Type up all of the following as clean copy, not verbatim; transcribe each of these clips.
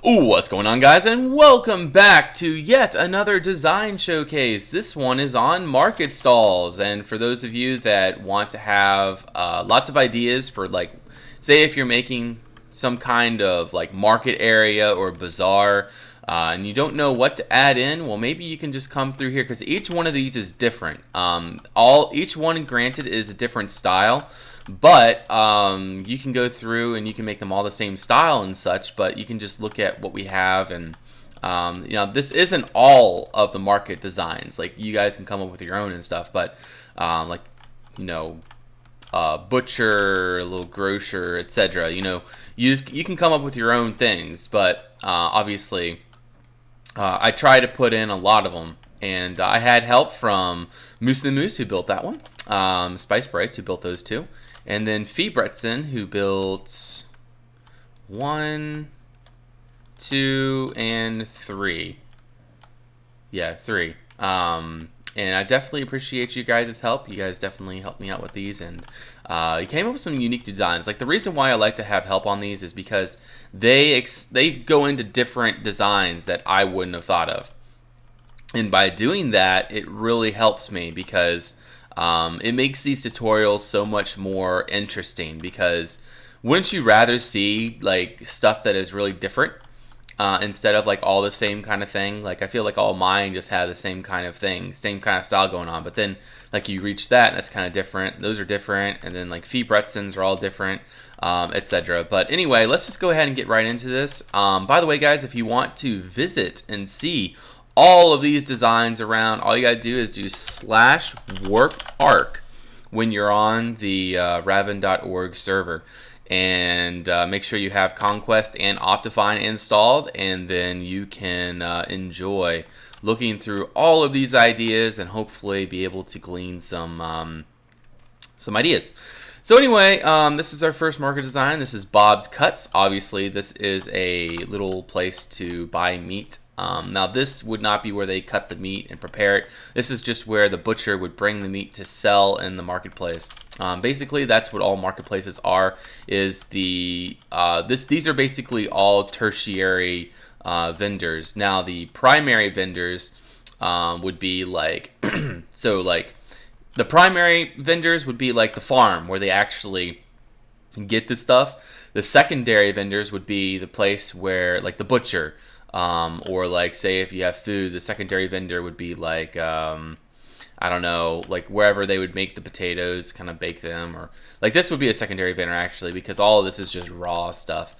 What's going on, guys, and welcome back to yet another design showcase. This one is on market stalls, and for those of you that want to have lots of ideas for, like, say if you're making some kind of like market area or bazaar, and you don't know what to add in, well, maybe you can just come through here because each one of these is different. Each one, granted, is a different style. But you can go through and you can make them all the same style and such, but you can just look at what we have. And this isn't all of the market designs. Like, you guys can come up with your own and stuff, but butcher, a little grocer, etc. You can come up with your own things, but obviously I try to put in a lot of them. And I had help from Moose the Moose, who built that one, Spice Bryce, who built those two, and then Fee Bretson, who built 1, 2, and 3. Yeah, 3. And I definitely appreciate you guys' help. You guys definitely helped me out with these, and you came up with some unique designs. Like, the reason why I like to have help on these is because they go into different designs that I wouldn't have thought of. And by doing that, it really helps me because it makes these tutorials so much more interesting. Because wouldn't you rather see like stuff that is really different instead of like all the same kind of thing? Like, I feel like all mine just have the same kind of thing, same kind of style going on. But then like you reach that, and that's kind of different. Those are different, and then like Fee Bretsons are all different, etc. But anyway, let's just go ahead and get right into this. By the way, guys, if you want to visit and see all of these designs around, all you gotta do is do /warp-arc when you're on the raven.org server, and make sure you have Conquest and Optifine installed, and then you can enjoy looking through all of these ideas and hopefully be able to glean some ideas. So anyway, this is our first market design. This is Bob's Cuts. Obviously, this is a little place to buy meat. Now, this would not be where they cut the meat and prepare it. This is just where the butcher would bring the meat to sell in the marketplace. Basically, that's what all marketplaces are. These are basically all tertiary vendors. Now, the primary vendors would be like the primary vendors would be like the farm where they actually get the stuff. The secondary vendors would be the place where, like, the butcher. Or like, say if you have food, the secondary vendor would be like, I don't know, like wherever they would make the potatoes, kind of bake them, or like this would be a secondary vendor actually, because all of this is just raw stuff.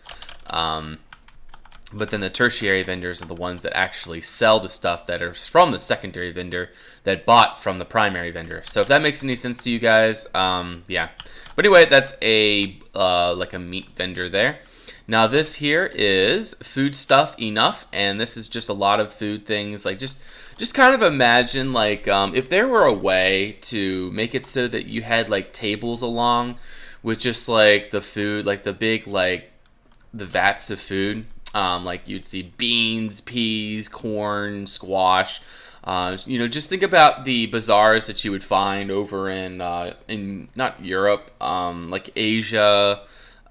But then the tertiary vendors are the ones that actually sell the stuff that are from the secondary vendor that bought from the primary vendor. So if that makes any sense to you guys, yeah. But anyway, that's like a meat vendor there. Now this here is Food Stuff Enough, and this is just a lot of food things. Like, just kind of imagine like if there were a way to make it so that you had like tables along with just like the food, like the big, like the vats of food. Like you'd see beans, peas, corn, squash. Just think about the bazaars that you would find over in not Europe, like Asia.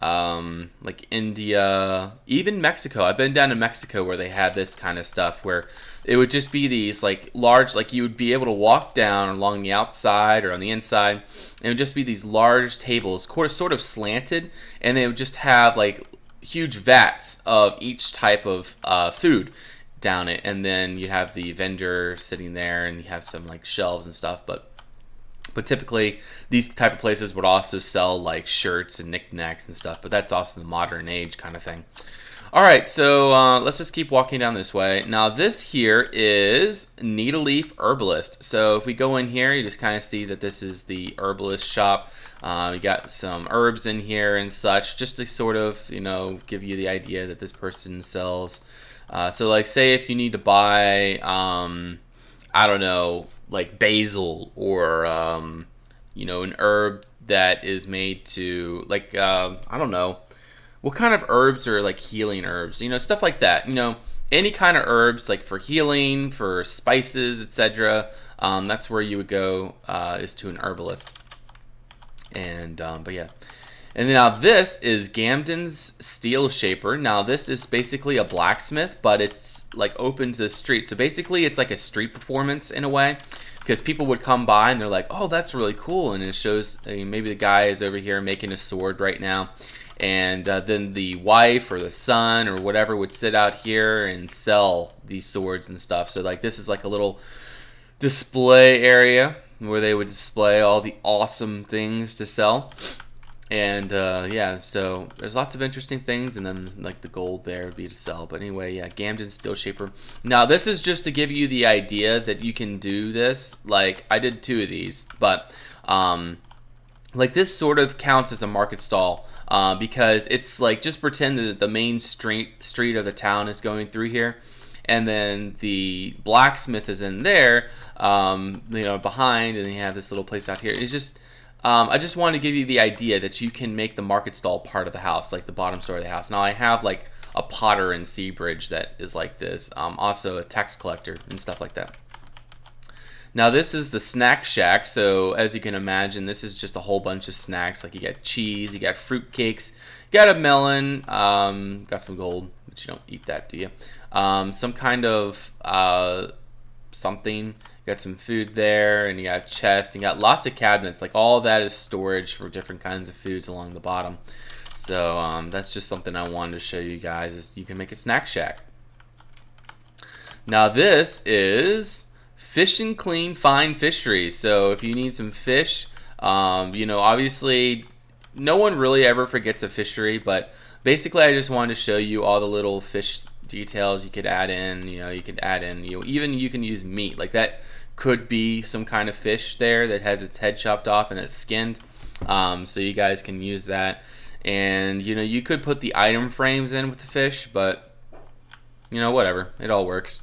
Like India, even Mexico. I've been down to Mexico where they had this kind of stuff where it would just be these like large, like you would be able to walk down along the outside or on the inside, and it would just be these large tables, sort of slanted, and they would just have like huge vats of each type of food down it, and then you have the vendor sitting there, and you have some like shelves and stuff, but typically, these type of places would also sell like shirts and knickknacks and stuff, but that's also the modern age kind of thing. All right, so let's just keep walking down this way. Now, this here is Needle-Leaf Herbalist. So if we go in here, you just kind of see that this is the herbalist shop. We got some herbs in here and such, just to sort of, give you the idea that this person sells. So like, say if you need to buy, I don't know, like basil or an herb that is made to, like, I don't know what kind of herbs are like healing herbs, stuff like that. Any kind of herbs like for healing, for spices, etc. That's where you would go, is to an herbalist. And but yeah, And then now this is Gamden's Steel Shaper. Now this is basically a blacksmith, but it's like open to the street. So basically it's like a street performance in a way, because people would come by and they're like, oh, that's really cool. And it shows maybe the guy is over here making a sword right now. And then the wife or the son or whatever would sit out here and sell these swords and stuff. So like this is like a little display area where they would display all the awesome things to sell. And yeah, so there's lots of interesting things, and then like the gold there would be to sell. But anyway, yeah, Gamden Steel Shaper. Now this is just to give you the idea that you can do this. Like I did 2 of these, but like this sort of counts as a market stall. Because it's like, just pretend that the main street of the town is going through here, and then the blacksmith is in there, behind, and you have this little place out here. It's just, I just wanted to give you the idea that you can make the market stall part of the house, like the bottom story of the house. Now I have like a Potter and Seabridge that is like this, also a tax collector and stuff like that. Now this is the snack shack. So as you can imagine, this is just a whole bunch of snacks. Like you got cheese, you got fruit cakes, you got a melon, got some gold, but you don't eat that, do you? Some kind of something. You got some food there, and you got a chest, and you got lots of cabinets. Like all that is storage for different kinds of foods along the bottom. So that's just something I wanted to show you guys, is you can make a snack shack. Now this is Fish and Clean Fine Fishery. So if you need some fish, obviously no one really ever forgets a fishery, but basically I just wanted to show you all the little fish details you could add in. You could add in, even you can use meat. Like that could be some kind of fish there that has its head chopped off and it's skinned. So you guys can use that. And, you could put the item frames in with the fish, but, whatever. It all works.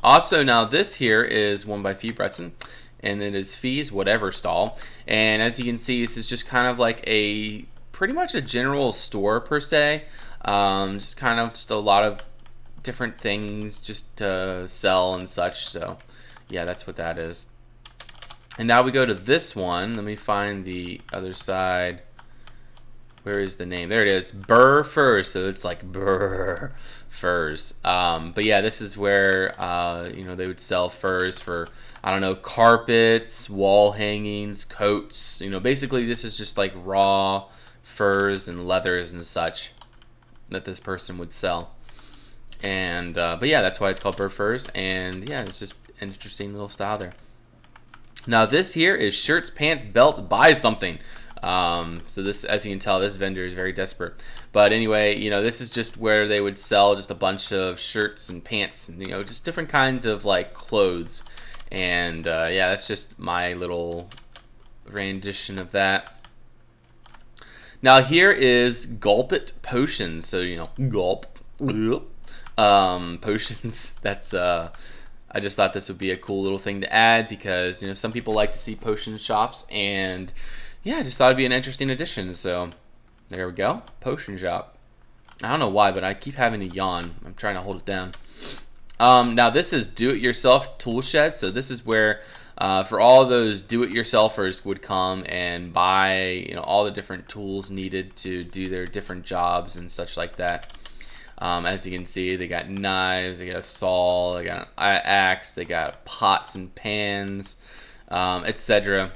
Also, now this here is one by Feebretson, and it is Fee's Whatever Stall. And as you can see, this is just kind of like pretty much a general store per se. Just a lot of different things just to sell and such. So yeah, that's what that is. And now we go to this one. Let me find the other side. Where is the name? There it is. Burr Furs. So it's like Burr Furs. But yeah, this is where they would sell furs for, I don't know, carpets, wall hangings, coats. Basically this is just like raw furs and leathers and such that this person would sell. And but yeah, that's why it's called Burr Furs. And yeah, it's just an interesting little style there. Now this here is Shirts, Pants, Belts, Buy Something. So this, as you can tell, this vendor is very desperate. But anyway, this is just where they would sell just a bunch of shirts and pants and, just different kinds of like clothes. And yeah, that's just my little rendition of that. Now here is Gulp It Potions. So, gulp. Potions. That's, I just thought this would be a cool little thing to add because, some people like to see potion shops, and yeah, I just thought it'd be an interesting addition. So there we go, potion shop. I don't know why, but I keep having to yawn. I'm trying to hold it down. Now this is do-it-yourself tool shed. So this is where for all those do-it-yourselfers would come and buy all the different tools needed to do their different jobs and such like that. As you can see, they got knives, they got a saw, they got an axe, they got pots and pans, etc.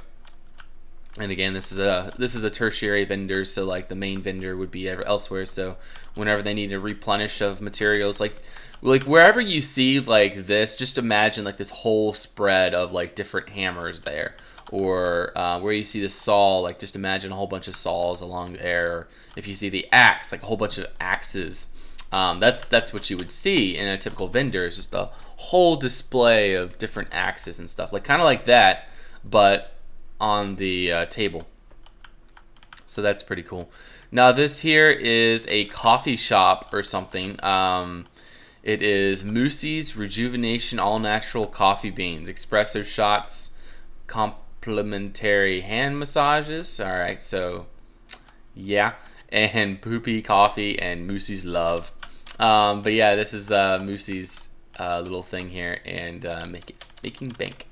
And again, this is a tertiary vendor, so like the main vendor would be elsewhere. So whenever they need a replenish of materials, like wherever you see like this, just imagine like this whole spread of like different hammers there, or where you see the saw, like just imagine a whole bunch of saws along there. Or if you see the axe, like a whole bunch of axes. That's what you would see in a typical vendor. It's just a whole display of different axes and stuff, like kind of like that, but on the table. So that's pretty cool. Now this here is a coffee shop or something. It is Moosey's Rejuvenation All Natural Coffee Beans, espresso shots, complimentary hand massages. All right, so yeah, and Poopy Coffee and Moosey's Love. But yeah, this is Moosey's little thing here, and making bank.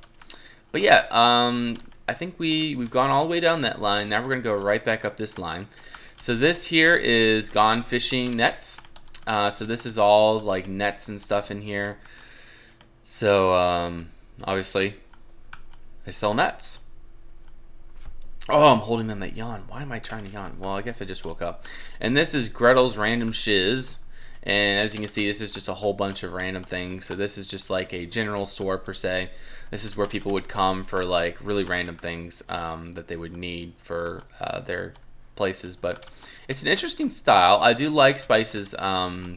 But yeah, I think we've gone all the way down that line. Now we're going to go right back up this line. So this here is Gone Fishing Nets. So this is all like nets and stuff in here. So obviously they sell nets. Oh, I'm holding in that yawn. Why am I trying to yawn? Well, I guess I just woke up. And this is Gretel's Random Shiz. And as you can see, this is just a whole bunch of random things. So this is just like a general store per se. This is where people would come for like really random things that they would need for their places. But it's an interesting style. I do like Spice's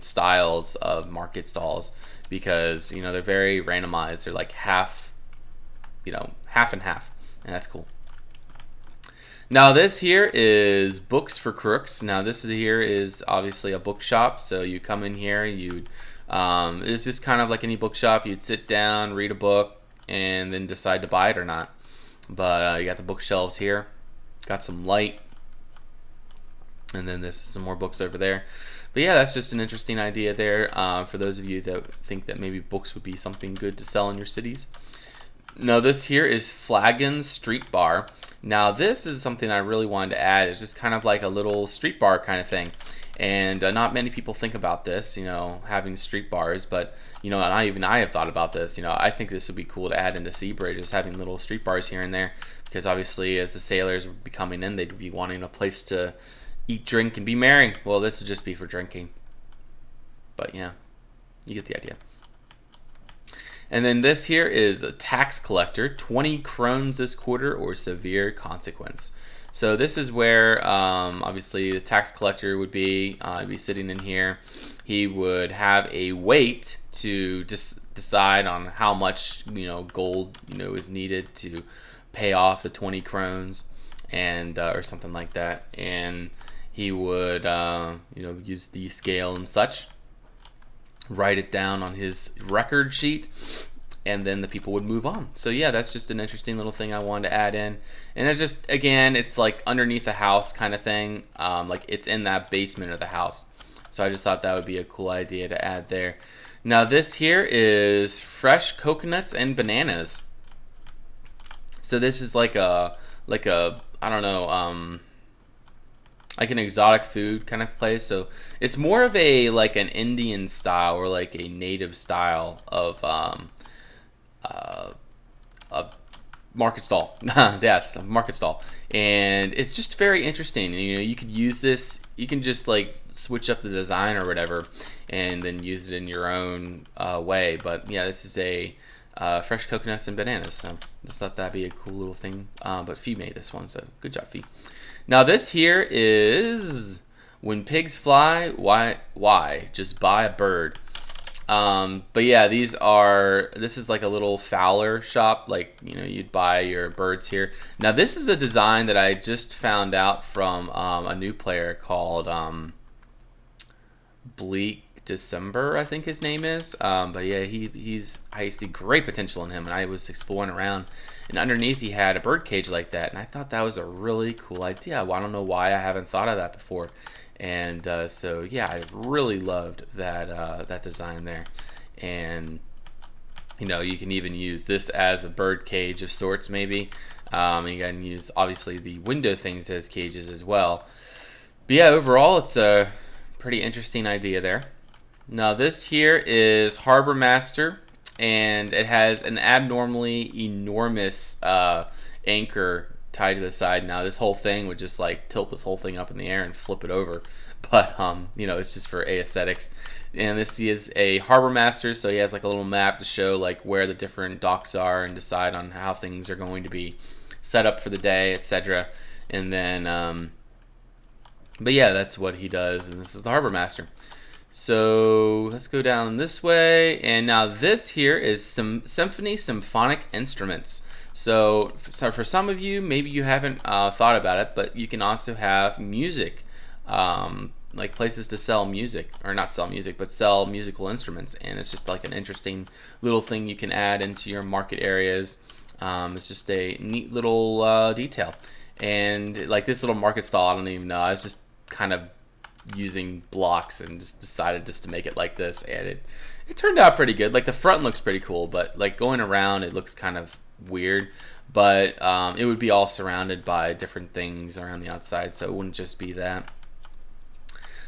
styles of market stalls because, you know, they're very randomized. They're like half, you know, half and half. And that's cool. Now this here is Books for Crooks. Now this here is obviously a bookshop. So you come in here, you'd it's just kind of like any bookshop. You'd sit down, read a book, and then decide to buy it or not. But you got the bookshelves here, got some light, and then this is some more books over there. But yeah, that's just an interesting idea there for those of you that think that maybe books would be something good to sell in your cities. Now this here is Flagon's Street Bar. Now this is something I really wanted to add. It's just kind of like a little street bar kind of thing. And not many people think about this, you know, having street bars. But, you know, not even I have thought about this. You know, I think this would be cool to add into Seabridge, just having little street bars here and there. Because obviously as the sailors would be coming in, they'd be wanting a place to eat, drink, and be merry. Well, this would just be for drinking. But yeah, you get the idea. And then this here is a tax collector, 20 krones this quarter or severe consequence. So this is where obviously the tax collector would be sitting in here. He would have a weight to decide on how much, you know, gold, you know, is needed to pay off the 20 krones and or something like that. And he would you know, use the scale and such, write it down on his record sheet, and then the people would move on. So yeah, that's just an interesting little thing I wanted to add in. And it just, again, it's like underneath the house kind of thing. Like it's in that basement of the house. So I just thought that would be a cool idea to add there. Now this here is fresh coconuts and bananas. So this is like a I don't know, like an exotic food kind of place. So it's more of a like an Indian style or like a native style of market stall. Yes, a market stall. And it's just very interesting. You know, you could use this, you can just like switch up the design or whatever and then use it in your own way. But yeah, this is a fresh coconuts and bananas. So just thought that'd be a cool little thing. But Fee made this one, so good job, Fee. Now this here is When Pigs Fly, Why? Just Buy a Bird. But yeah, this is like a little Fowler shop, like, you know, you'd buy your birds here. Now this is a design that I just found out from a new player called Bleak December, I think his name is. But yeah, I see great potential in him, and I was exploring around, and underneath he had a bird cage like that, and I thought that was a really cool idea. Well, I don't know why I haven't thought of that before. And so yeah, I really loved that design there. And you know, you can even use this as a bird cage of sorts, maybe. You can use obviously the window things as cages as well. But yeah, overall it's a pretty interesting idea there. Now this here is Harbor Master, and it has an abnormally enormous anchor tied to the side. Now this whole thing would just like tilt this whole thing up in the air and flip it over, but you know, it's just for aesthetics. And this is a harbor master, so he has like a little map to show like where the different docks are and decide on how things are going to be set up for the day, etc. And then but yeah, that's what he does, and this is the harbor master. So let's go down this way, and now this here is some Symphony symphonic instruments. So for some of you, maybe you haven't thought about it, but you can also have music, like places to sell music, or not sell music, but sell musical instruments. And it's just like an interesting little thing you can add into your market areas. It's just a neat little detail. And like this little market stall, I don't even know, I was just kind of using blocks and just decided just to make it like this, and it turned out pretty good. Like the front looks pretty cool, but like going around, it looks kind of weird, but it would be all surrounded by different things around the outside, so it wouldn't just be that.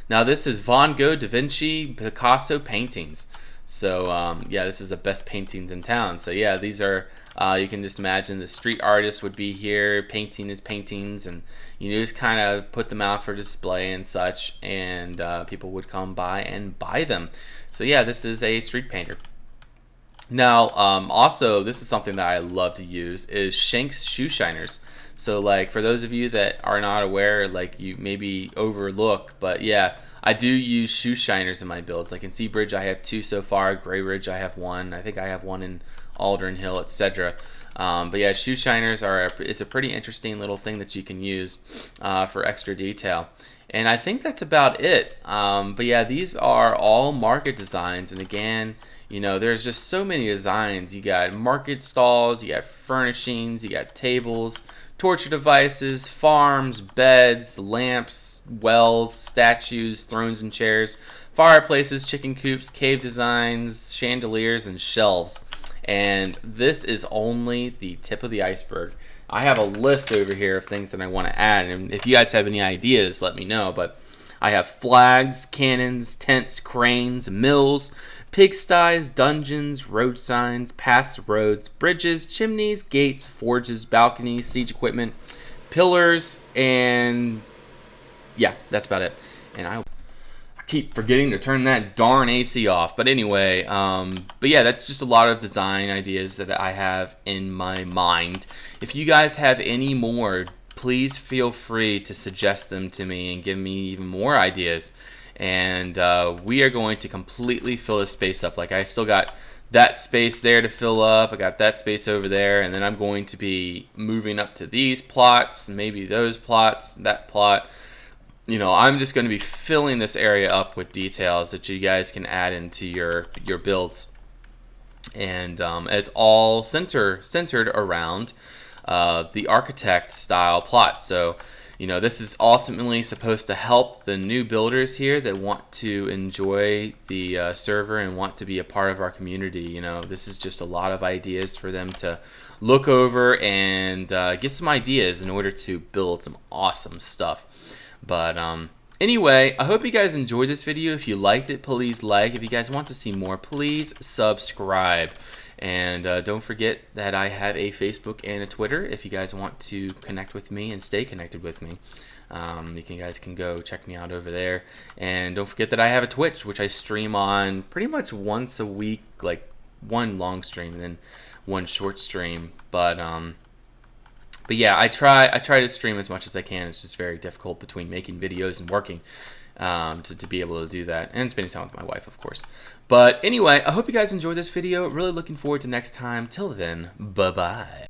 Now this is Van Gogh, Da Vinci, Picasso paintings. So yeah, this is the best paintings in town. So yeah, these are, you can just imagine the street artist would be here painting his paintings, and you just kind of put them out for display and such, and people would come by and buy them. So yeah, this is a street painter. Now, also, this is something that I love to use, is Shank's shoe shiners. So, like, for those of you that are not aware, like, you maybe overlook, but yeah, I do use shoe shiners in my builds. Like in Seabridge, I have 2 so far. Grey Ridge, I have 1. I think I have 1 in Aldern Hill, etc. But yeah, shoe shiners is a pretty interesting little thing that you can use for extra detail. And I think that's about it. But yeah, these are all market designs, and again, you know, there's just so many designs. You got market stalls, you got furnishings, you got tables, torture devices, farms, beds, lamps, wells, statues, thrones and chairs, fireplaces, chicken coops, cave designs, chandeliers, and shelves. And this is only the tip of the iceberg. I have a list over here of things that I want to add, and if you guys have any ideas, let me know. But I have flags, cannons, tents, cranes, mills, pigsties, dungeons, road signs, paths, roads, bridges, chimneys, gates, forges, balconies, siege equipment, pillars, and yeah, that's about it. And I keep forgetting to turn that darn AC off. But anyway, but yeah, that's just a lot of design ideas that I have in my mind. If you guys have any more, please feel free to suggest them to me and give me even more ideas. And we are going to completely fill this space up. Like, I still got that space there to fill up. I got that space over there, and then I'm going to be moving up to these plots, maybe those plots, that plot. You know, I'm just going to be filling this area up with details that you guys can add into your builds. And it's all centered around the architect style plot. So, you know, this is ultimately supposed to help the new builders here that want to enjoy the server and want to be a part of our community. You know, this is just a lot of ideas for them to look over and get some ideas in order to build some awesome stuff. But anyway, I hope you guys enjoyed this video. If you liked it, please like. If you guys want to see more, please subscribe. And don't forget that I have a Facebook and a Twitter if you guys want to connect with me and stay connected with me. You guys can go check me out over there. And don't forget that I have a Twitch, which I stream on pretty much once a week, like one long stream and then one short stream. But yeah, I try to stream as much as I can. It's just very difficult between making videos and working to be able to do that, and spending time with my wife, of course. But anyway, I hope you guys enjoyed this video. Really looking forward to next time. Till then, bye-bye.